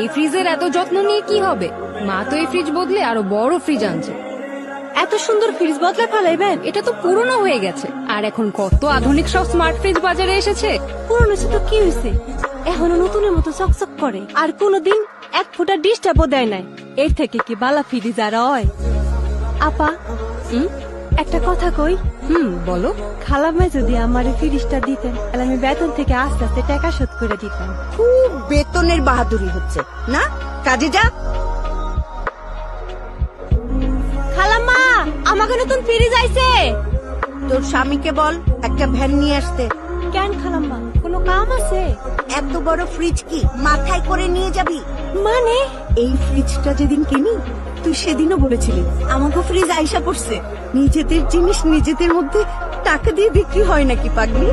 এই ফ্রিজের এত যত্ন নিয়ে কি হবে? মা তো এই ফ্রিজ বদলে আরো বড় ফ্রিজ আনছে। এত সুন্দর ফ্রিজ বদলে ফেলাইবেন? এটা তো পুরনো হয়ে গেছে, আর এখন কত আধুনিক সব স্মার্ট ফ্রিজ বাজারে এসেছে। পুরনো তো কি হয়েছে, এখনো নতুনের মতো চকচক করে, আর কোনোদিন এক ফুটা ডিস্টার্বও দেয় নাই। এর থেকে কি বালা ফ্রিজ আর হয়? আপা, একটা কথা কই। বলো। খালাম্মাই যদি আমার এই ফ্রিজটা দিতেন, তাহলে আমি বেতন থেকে আস্তে আস্তে টাকা শোধ করে দিতাম। খুব বেতনের বাহাদুরি হচ্ছে না, কাজে যা। খালাম্মা, আমাকে নতুন ফ্রিজ আইছে। তোর স্বামীকে বল একটা ভ্যান নিয়ে আসতে। কেন খালাম্মা, কোনো কাম আছে? এত বড় ফ্রিজ কি মাথায় করে নিয়ে যাবি? মানে এই ফ্রিজটা যেদিন কিনি, তুই সেদিনও বলেছিলি আমাকে ফ্রিজ আইসা পড়ছে। নিজেদের জিনিস নিজেদের মধ্যে টাকা দিয়ে বিক্রি হয় নাকি পাগলি?